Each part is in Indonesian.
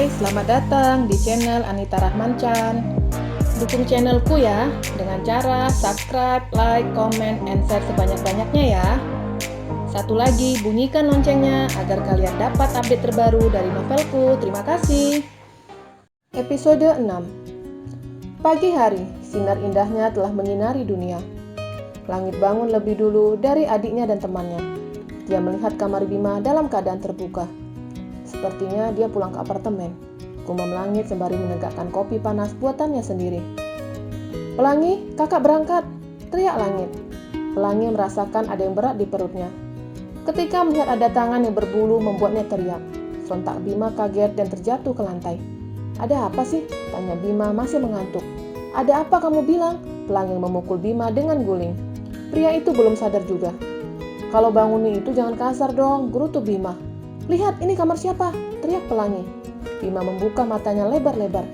Hai, selamat datang di channel Anita Rahman Chan. Dukung channelku ya dengan cara subscribe, like, comment, and share sebanyak-banyaknya ya. Satu lagi, bunyikan loncengnya agar kalian dapat update terbaru dari novelku. Terima kasih. Episode 6. Pagi hari, sinar indahnya telah menyinari dunia. Langit bangun lebih dulu dari adiknya dan temannya. Dia melihat kamar Bima dalam keadaan terbuka. Sepertinya dia pulang ke apartemen. Gumam Langit sembari menegakkan kopi panas buatannya sendiri. "Pelangi, kakak berangkat!" teriak Langit. Pelangi merasakan ada yang berat di perutnya. Ketika melihat ada tangan yang berbulu membuatnya teriak. Sontak Bima kaget dan terjatuh ke lantai. "Ada apa sih?" tanya Bima masih mengantuk. "Ada apa kamu bilang?" Pelangi memukul Bima dengan guling. Pria itu belum sadar juga. "Kalau bangunin itu jangan kasar dong," gerutu Bima. "Lihat, ini kamar siapa?" teriak Pelangi. Bima membuka matanya lebar-lebar.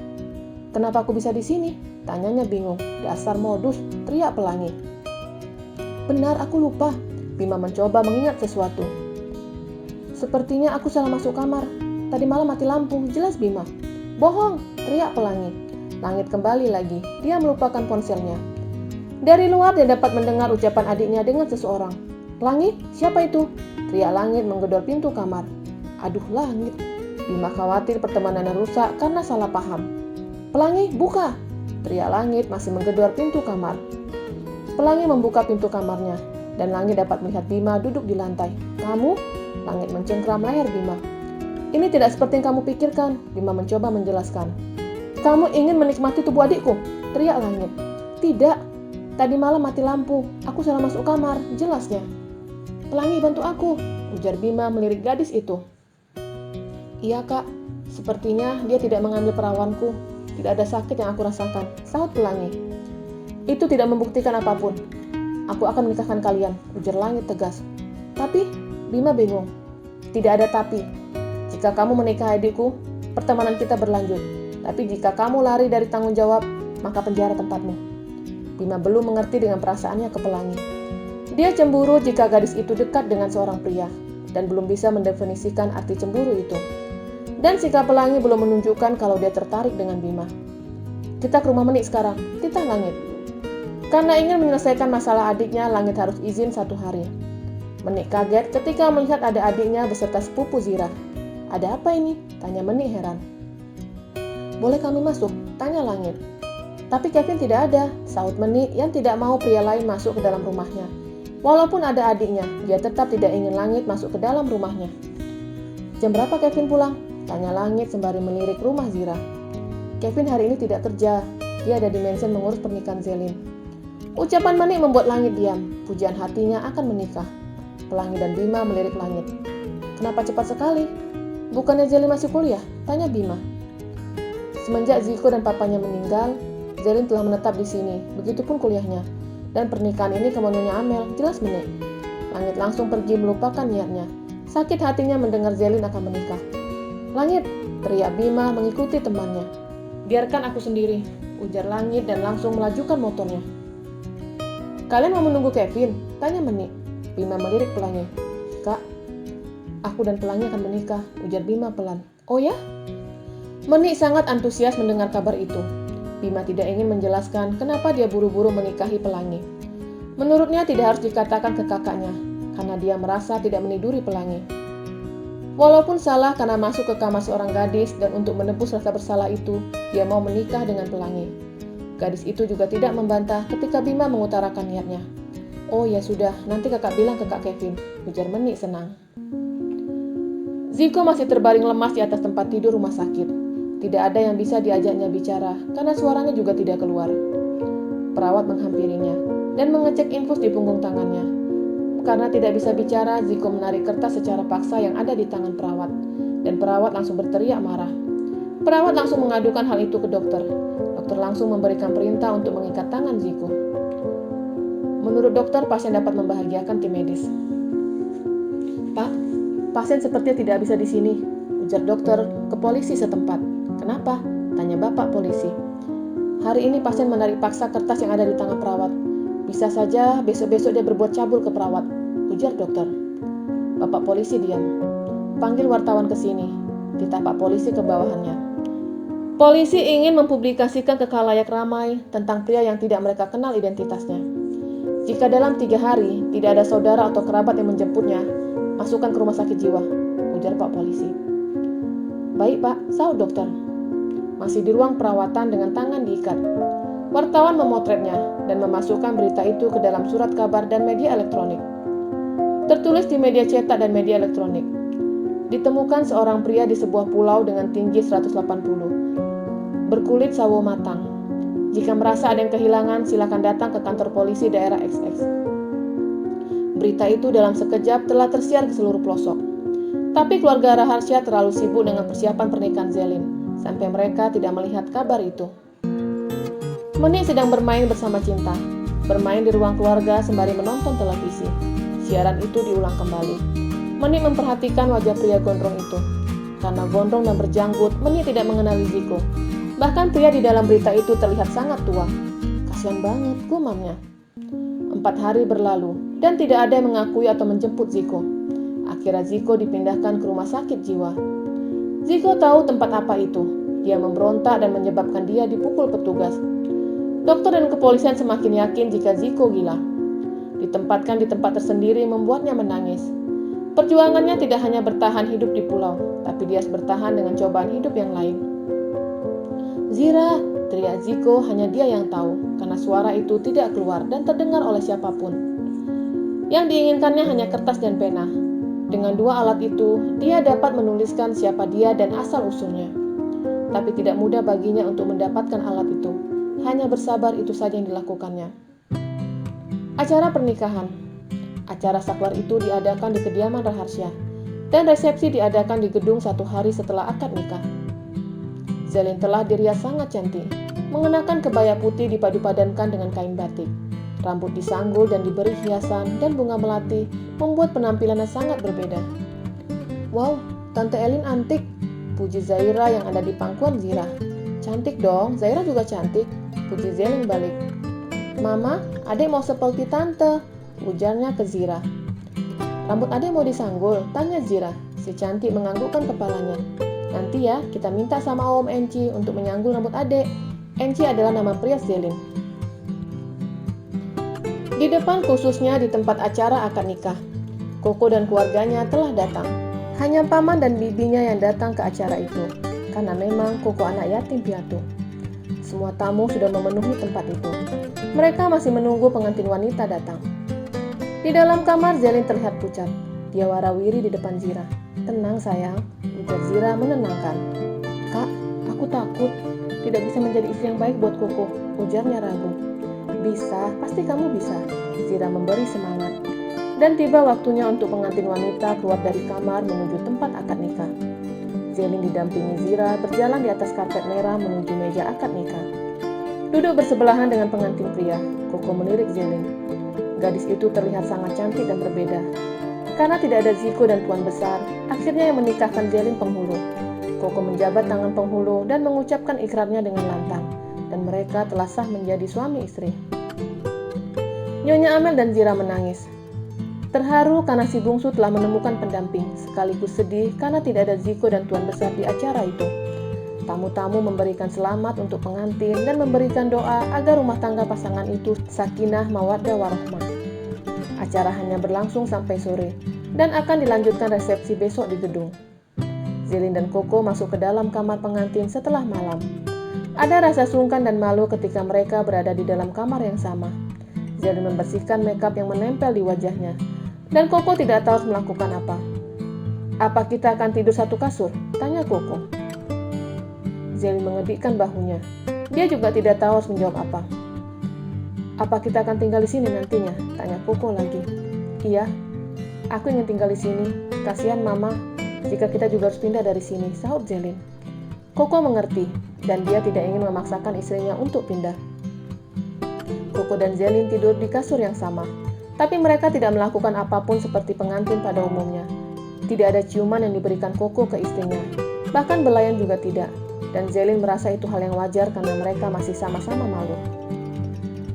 "Kenapa aku bisa di sini?" tanyanya bingung. "Dasar modus," teriak Pelangi. "Benar, aku lupa." Bima mencoba mengingat sesuatu. "Sepertinya aku salah masuk kamar. Tadi malam mati lampu, jelas Bima." "Bohong," teriak Pelangi. Langit kembali lagi. Dia melupakan ponselnya. Dari luar dia dapat mendengar ucapan adiknya dengan seseorang. "Pelangi, siapa itu?" teriak Langit menggedor pintu kamar. "Aduh Langit." Bima khawatir pertemanannya rusak karena salah paham. "Pelangi, buka!" teriak Langit masih menggedor pintu kamar. Pelangi membuka pintu kamarnya dan Langit dapat melihat Bima duduk di lantai. "Kamu?" Langit mencengkram leher Bima. "Ini tidak seperti yang kamu pikirkan," Bima mencoba menjelaskan. "Kamu ingin menikmati tubuh adikku?" teriak Langit. "Tidak. Tadi malam mati lampu. Aku salah masuk kamar, jelasnya." "Pelangi, bantu aku," ujar Bima melirik gadis itu. "Iya kak, sepertinya dia tidak mengambil perawanku. Tidak ada sakit yang aku rasakan," sahut Pelangi. "Itu tidak membuktikan apapun. Aku akan menikahkan kalian," ujar Langit tegas. "Tapi," Bima bingung. "Tidak ada tapi. Jika kamu menikahi adikku, pertemanan kita berlanjut. Tapi jika kamu lari dari tanggung jawab, maka penjara tempatmu." Bima belum mengerti dengan perasaannya ke Pelangi. Dia cemburu jika gadis itu dekat dengan seorang pria, dan belum bisa mendefinisikan arti cemburu itu. Dan sikap Pelangi belum menunjukkan kalau dia tertarik dengan Bima. "Kita ke rumah Menik sekarang," titah Langit. Karena ingin menyelesaikan masalah adiknya, Langit harus izin 1 hari. Menik kaget ketika melihat ada adiknya beserta sepupu Zira. "Ada apa ini?" tanya Menik heran. "Boleh kami masuk?" tanya Langit. "Tapi Kevin tidak ada," sahut Menik yang tidak mau pria lain masuk ke dalam rumahnya. Walaupun ada adiknya, dia tetap tidak ingin Langit masuk ke dalam rumahnya. "Jam berapa Kevin pulang?" tanya Langit sembari melirik rumah Zira. "Kevin hari ini tidak kerja. Dia ada di mansion mengurus pernikahan Zelin." Ucapan Menik membuat Langit diam. Pujian hatinya akan menikah. Pelangi dan Bima melirik Langit. "Kenapa cepat sekali? Bukannya Zelin masih kuliah?" tanya Bima. "Semenjak Ziko dan papanya meninggal, Zelin telah menetap di sini. Begitupun kuliahnya. Dan pernikahan ini kemauannya Amel," jelas Menik. Langit langsung pergi melupakan niatnya. Sakit hatinya mendengar Zelin akan menikah. "Langit!" teriak Bima mengikuti temannya. "Biarkan aku sendiri," ujar Langit dan langsung melajukan motornya. "Kalian mau menunggu Kevin?" tanya Menik. Bima melirik Pelangi. "Kak, aku dan Pelangi akan menikah," ujar Bima pelan. "Oh ya?" Menik sangat antusias mendengar kabar itu. Bima tidak ingin menjelaskan kenapa dia buru-buru menikahi Pelangi. Menurutnya tidak harus dikatakan ke kakaknya, karena dia merasa tidak meniduri Pelangi. Walaupun salah karena masuk ke kamar seorang gadis dan untuk menebus rasa bersalah itu, dia mau menikah dengan Pelangi. Gadis itu juga tidak membantah ketika Bima mengutarakan niatnya. "Oh ya sudah, nanti kakak bilang ke Kak Kevin," ujar Menik senang. Ziko masih terbaring lemas di atas tempat tidur rumah sakit. Tidak ada yang bisa diajaknya bicara, karena suaranya juga tidak keluar. Perawat menghampirinya dan mengecek infus di punggung tangannya. Karena tidak bisa bicara, Ziko menarik kertas secara paksa yang ada di tangan perawat, dan perawat langsung berteriak marah. Perawat langsung mengadukan hal itu ke dokter. Dokter langsung memberikan perintah untuk mengikat tangan Ziko. Menurut dokter, pasien dapat membahagiakan tim medis. "Pak, pasien sepertinya tidak bisa di sini," ujar dokter ke polisi setempat. "Kenapa?" tanya bapak polisi. "Hari ini pasien menarik paksa kertas yang ada di tangan perawat. Bisa saja besok-besok dia berbuat cabul ke perawat," ujar dokter. Bapak polisi diam. "Panggil wartawan ke sini," ditapak polisi ke bawahannya. Polisi ingin mempublikasikan ke khalayak ramai tentang pria yang tidak mereka kenal identitasnya. Jika dalam 3 hari tidak ada saudara atau kerabat yang menjemputnya, masukkan ke rumah sakit jiwa, ujar Pak Polisi. Baik Pak, sahut dokter. Masih di ruang perawatan dengan tangan diikat. Wartawan memotretnya dan memasukkan berita itu ke dalam surat kabar dan media elektronik. Tertulis di media cetak dan media elektronik. Ditemukan seorang pria di sebuah pulau dengan tinggi 180, berkulit sawo matang. Jika merasa ada yang kehilangan, silakan datang ke kantor polisi daerah XX. Berita itu dalam sekejap telah tersiar ke seluruh pelosok. Tapi keluarga Raharsya terlalu sibuk dengan persiapan pernikahan Zelin, sampai mereka tidak melihat kabar itu. Meni sedang bermain bersama Cinta, bermain di ruang keluarga sembari menonton televisi. Siaran itu diulang kembali. Meni memperhatikan wajah pria gondrong itu. Karena gondrong dan berjanggut, Meni tidak mengenali Ziko. Bahkan pria di dalam berita itu terlihat sangat tua. Kasihan banget, gumamnya. 4 hari berlalu, dan tidak ada yang mengakui atau menjemput Ziko. Akhirnya Ziko dipindahkan ke rumah sakit jiwa. Ziko tahu tempat apa itu. Dia memberontak dan menyebabkan dia dipukul petugas. Dokter dan kepolisian semakin yakin jika Ziko gila. Ditempatkan di tempat tersendiri membuatnya menangis. Perjuangannya tidak hanya bertahan hidup di pulau, tapi dia harus bertahan dengan cobaan hidup yang lain. Zira, teriak Ziko, hanya dia yang tahu, karena suara itu tidak keluar dan terdengar oleh siapapun. Yang diinginkannya hanya kertas dan pena. Dengan 2 alat itu, dia dapat menuliskan siapa dia dan asal-usulnya. Tapi tidak mudah baginya untuk mendapatkan alat itu. Hanya bersabar itu saja yang dilakukannya. Acara pernikahan. Acara saklar itu diadakan di kediaman Raharsya, dan resepsi diadakan di gedung 1 hari setelah akad nikah. Zelin telah dirias sangat cantik, mengenakan kebaya putih dipadu-padankan dengan kain batik. Rambut disanggul dan diberi hiasan dan bunga melati membuat penampilannya sangat berbeda. Wow, Tante Elin antik, puji Zaira yang ada di pangkuan Zira. Cantik dong, Zaira juga cantik, puji Zelin balik. Mama, adek mau seperti tante, ujarnya ke Zira. Rambut adek mau disanggul, tanya Zira. Si cantik menganggukkan kepalanya. Nanti ya, kita minta sama Om Enci untuk menyanggul rambut adek. Enci adalah nama pria Zelin. Di depan khususnya di tempat acara akad nikah, Koko dan keluarganya telah datang. Hanya paman dan bibinya yang datang ke acara itu, karena memang Koko anak yatim piatu. Semua tamu sudah memenuhi tempat itu. Mereka masih menunggu pengantin wanita datang. Di dalam kamar Zelin terlihat pucat. Dia warawiri di depan Zira. Tenang sayang, ujar Zira menenangkan. Kak, aku takut tidak bisa menjadi istri yang baik buat Koko, ujarnya ragu. Bisa, pasti kamu bisa, Zira memberi semangat. Dan tiba waktunya untuk pengantin wanita keluar dari kamar menuju tempat akad nikah. Zelin didampingi Zira berjalan di atas karpet merah menuju meja akad nikah. Duduk bersebelahan dengan pengantin pria, Koko melirik Zelin. Gadis itu terlihat sangat cantik dan berbeda. Karena tidak ada Ziko dan Tuan Besar, akhirnya yang menikahkan Zelin penghulu. Koko menjabat tangan penghulu dan mengucapkan ikrarnya dengan lantang. Dan mereka telah sah menjadi suami istri. Nyonya Amel dan Zira menangis. Terharu karena si bungsu telah menemukan pendamping, sekaligus sedih karena tidak ada Ziko dan Tuan Besar di acara itu. Tamu-tamu memberikan selamat untuk pengantin dan memberikan doa agar rumah tangga pasangan itu sakinah mawaddah warahmah. Acara hanya berlangsung sampai sore dan akan dilanjutkan resepsi besok di gedung. Zelin dan Koko masuk ke dalam kamar pengantin setelah malam. Ada rasa sungkan dan malu ketika mereka berada di dalam kamar yang sama. Zelin membersihkan makeup yang menempel di wajahnya. Dan Koko tidak tahu harus melakukan apa. Apa kita akan tidur satu kasur? Tanya Koko. Zelin mengedikkan bahunya. Dia juga tidak tahu harus menjawab apa. Apa kita akan tinggal di sini nantinya? Tanya Koko lagi. Iya, aku ingin tinggal di sini. Kasihan Mama, jika kita juga harus pindah dari sini, sahut Zelin. Koko mengerti, dan dia tidak ingin memaksakan istrinya untuk pindah. Koko dan Zelin tidur di kasur yang sama, tapi mereka tidak melakukan apapun seperti pengantin pada umumnya. Tidak ada ciuman yang diberikan Koko ke istrinya, bahkan belayan juga tidak, dan Zelin merasa itu hal yang wajar karena mereka masih sama-sama malu.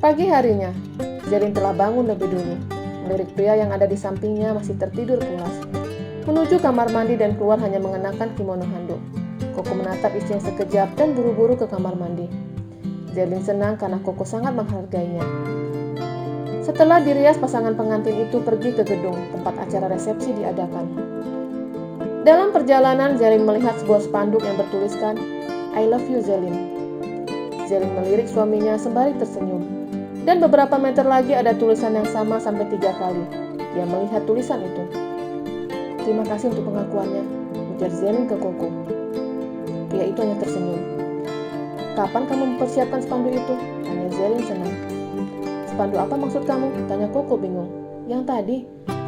Pagi harinya, Zelin telah bangun lebih dulu. Melirik pria yang ada di sampingnya masih tertidur pulas. menuju kamar mandi dan keluar hanya mengenakan kimono handuk. Koko menatap istrinya sekejap dan buru-buru ke kamar mandi. Zerlin senang karena Koko sangat menghargainya. Setelah dirias, pasangan pengantin itu pergi ke gedung tempat acara resepsi diadakan. Dalam perjalanan, Zerlin melihat sebuah spanduk yang bertuliskan, "I love you, Zerlin." Zerlin melirik suaminya sembari tersenyum. Dan beberapa meter lagi ada tulisan yang sama sampai 3 kali. Dia melihat tulisan itu. "Terima kasih untuk pengakuannya," ujar Zerlin ke Koko. Pria itu hanya tersenyum. "Kapan kamu mempersiapkan spanduk itu?" tanya Zerlin senang. "Spanduk apa maksud kamu?" tanya Koko bingung. "Yang tadi,"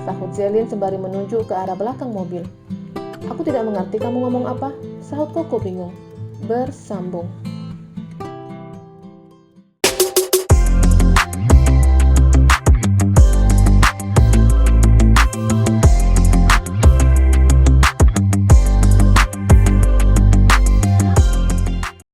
sahut Zerlin sembari menunjuk ke arah belakang mobil. "Aku tidak mengerti kamu ngomong apa," sahut Koko bingung. Bersambung.